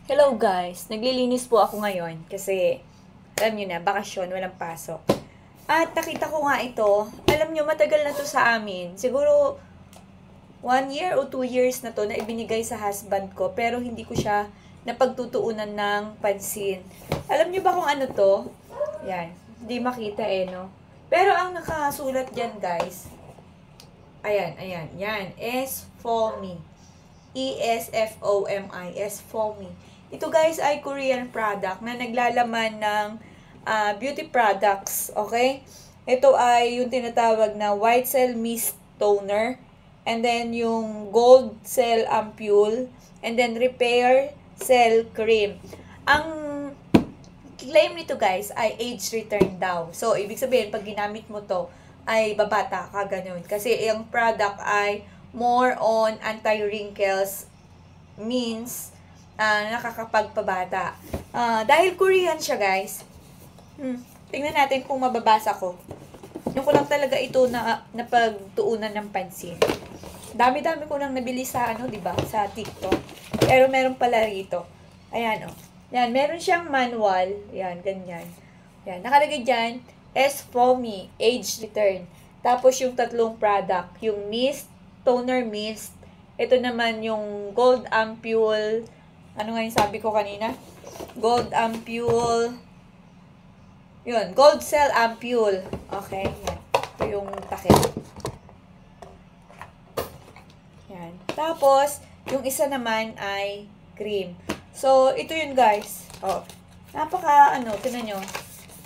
Hello guys! Naglilinis po ako ngayon kasi alam nyo na, bakasyon, walang pasok. At nakita ko nga ito, alam nyo, matagal na to sa amin. Siguro 1 year o 2 years na to na ibinigay sa husband ko pero hindi ko siya napagtutuunan ng pansin. Alam nyo ba kung ano to? Yan, hindi makita no? Pero ang nakasulat dyan guys, ayan, yan, S-Foamy. E-S-F-O-M-I, S-Foamy. Ito guys ay Korean product na naglalaman ng beauty products, okay? Ito ay yung tinatawag na White Cell Mist Toner, and then yung Gold Cell Ampule, and then Repair Cell Cream. Ang claim nito guys ay age return daw. So, ibig sabihin, pag ginamit mo to, ay babata ka, ganun. Kasi yung product ay more on anti-wrinkles, means nakakapagpabata. Dahil Korean siya guys, tingnan natin kung mababasa ko. Yung ko lang talaga ito na napagtuunan ng pansin. Dami-dami ko nang nabili sa diba? Sa TikTok. Pero meron pala rito. Ayan Yan, meron siyang manual. Yan, ganyan. Yan, nakalagay dyan, S-Foamy, Age Return. Tapos yung tatlong product, yung Mist, Toner Mist. Ito naman yung Gold Ampule. Ano nga yung sabi ko kanina? Gold Ampule. Yun, Gold Cell Ampule. Okay, yan. Ito yung takip. Yan. Tapos, yung isa naman ay cream. So, ito yun guys. Napaka, tinan nyo.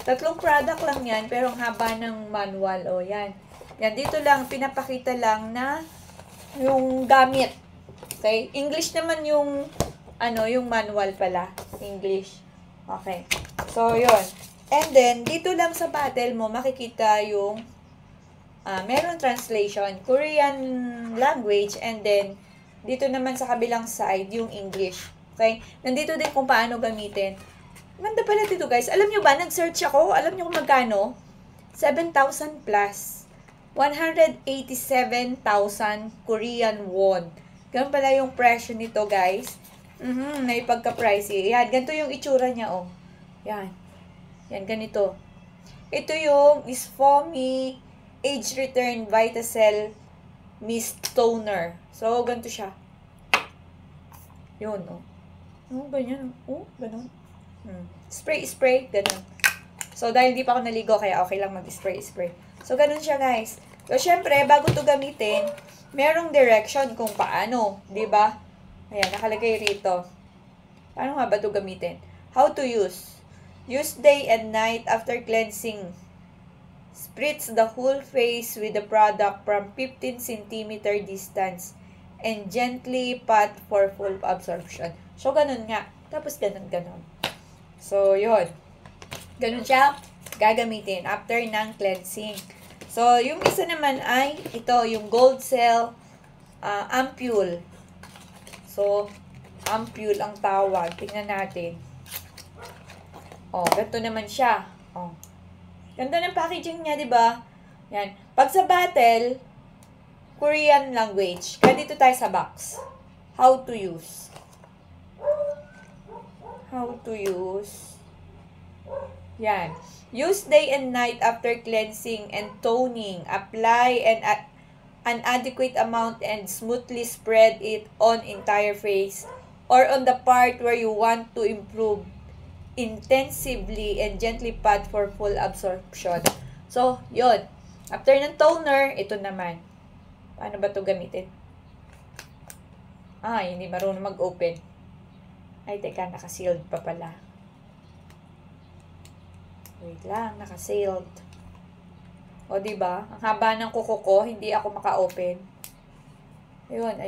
Tatlong product lang yan, pero ang haba ng manual. Yan. Yan, dito lang, pinapakita lang na yung gamit. Okay? English naman yung, yung manual pala. English. Okay. So, yun. And then, dito lang sa bottle mo, makikita yung, meron translation, Korean language, and then, dito naman sa kabilang side, yung English. Okay? Nandito din kung paano gamitin. Ganda pala dito guys. Alam nyo ba, nag-search ako. Alam nyo kung magkano? 7,000 plus. 187,000 Korean won. Ganun pala yung presyo nito guys. May pagka-pricey. Yan, ganito yung itsura niya Yan. Yan, ganito. Ito yung S-Foamy Age Return Vitacell Mist Toner. So, ganito siya. Yun, ganyan. Ganun. Spray, ganun. So, dahil di pa ako naligo, kaya okay lang mag-spray. So, ganun siya, guys. So, syempre, bago to gamitin, merong direction kung paano. Diba? Ayan, nakalagay rito. Paano nga ba to gamitin? How to use. Use day and night after cleansing. Spritz the whole face with the product from 15 cm distance. And gently pat for full absorption. So, ganun nga. Tapos, ganun. So, yun. Ganun siya gagamitin after ng cleansing. So, yung isa naman ay ito, yung Gold Cell Ampule. So, ampule ang tawag. Tingnan natin. Ganito naman siya. Ganda ng packaging niya, di ba? Yan. Pag sa bottle, Korean language. Kaya dito tayo sa box. How to use. Yan. Use day and night after cleansing and toning. Apply an adequate amount and smoothly spread it on entire face or on the part where you want to improve. Intensively and gently pat for full absorption. So, yun. After ng toner, ito naman. Paano ba ito gamitin? Hindi marunong mag-open. Ay, teka, naka-sealed pa pala. Wait lang, naka-sealed. Diba? Ang haba ng kuko ko, hindi ako maka-open. Ayun.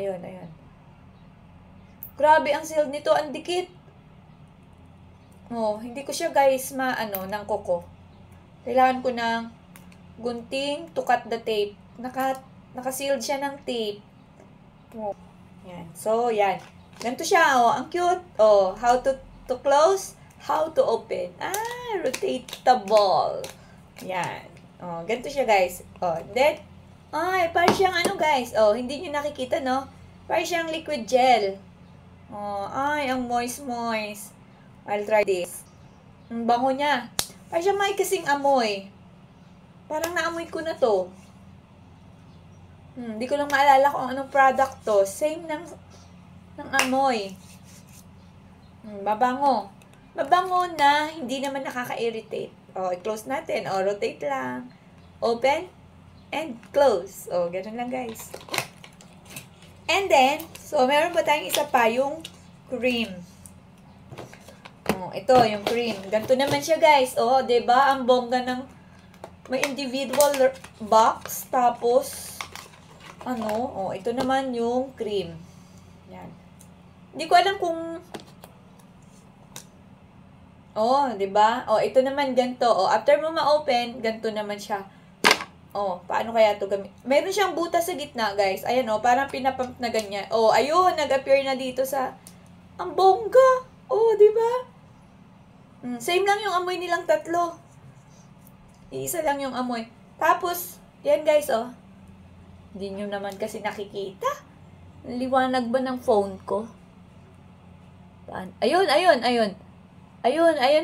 Grabe, ang sealed nito, ang dikit. Hindi ko siya guys ng kuko. Kailangan ko ng gunting to cut the tape. Naka-sealed siya ng tape. Yan. So, yan. Ganito siya, ang cute. How to close, how to open. Rotatable. Yan. Ganito siya, guys. Then, parang siyang guys. Hindi nyo nakikita, no? Parang siyang liquid gel. Oh, ay, ang moist. I'll try this. Ang bango niya. Parang siya may kasing amoy. Parang naamoy ko na to. Di ko lang maalala kung anong product to. Same ng amoy. Mabango. Mabango na hindi naman nakaka-irritate. O, i-close natin. O, rotate lang. Open and close. O, ganun lang guys. And then, so meron pa tayong isa pa, yung cream. O, ito, yung cream. Ganito naman siya guys. O, diba? Ang bongga ng may individual box. Tapos, ito naman yung cream. Yan. Hindi ko alam kung diba? Ito naman ganito. After mo ma-open, ganito naman siya. Paano kaya ito gamit? Meron siyang butas sa gitna, guys. Ayan, parang pinapump na ganyan. Ayun, nag-appear na dito sa ang bongga. Diba? Same lang yung amoy nilang tatlo. Iisa lang yung amoy. Tapos, yan guys, Hindi nyo naman kasi nakikita. Liwanag ba ng phone ko? Ayun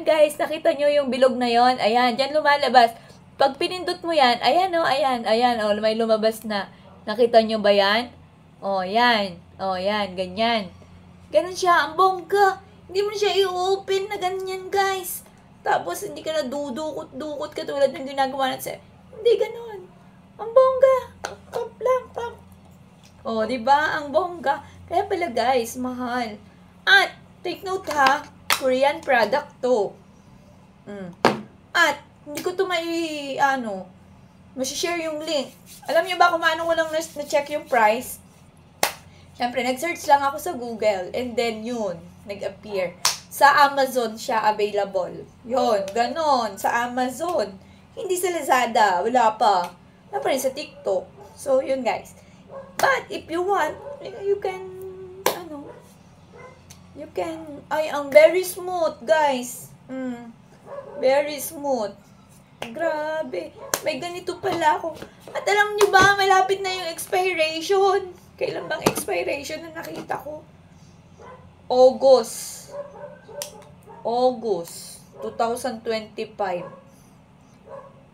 guys, nakita nyo yung bilog na yon. Ayan, dyan lumalabas. Pag pinindot mo yan, ayan, may lumabas na. Nakita nyo ba yan? Yan, ganyan. Ganon siya, ang bongga. Hindi mo siya i-open na ganyan, guys. Tapos, hindi ka na dudukot katulad ng ginagawa natin. Hindi ganon. Ang bongga. Pop lang, pop. Diba? Ang bongga. Kaya pala, guys, mahal. At, take note ha, Korean product to. At, hindi ko to masishare yung link. Alam niyo ba kung paano ko lang na-check yung price? Siyempre, nag-search lang ako sa Google. And then, yun, nag-appear. Sa Amazon siya available. Yun, ganon. Sa Amazon. Hindi sa Lazada. Wala pa. Wala pa rin sa TikTok. So, yun guys. But, if you want, you can, ang very smooth, guys. Very smooth. Grabe. May ganito pala ako. At alam niyo ba, malapit na yung expiration. Kailan bang expiration na nakita ko? August 2025.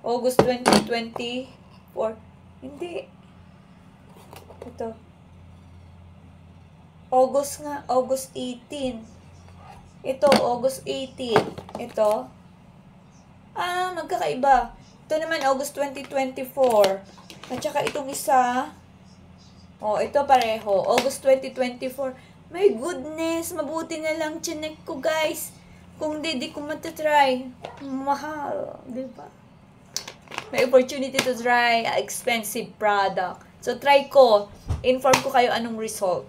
August 2024. Hindi. Ito. August 18. Ito, August 18. Ito. Magkakaiba. Ito naman, August 2024. At saka itong isa. Ito pareho. August 2024. My goodness, mabuti na lang chinek ko, guys. Kung di ko matatry. Mahal. Diba? May opportunity to try expensive product. So, try ko. Inform ko kayo anong result.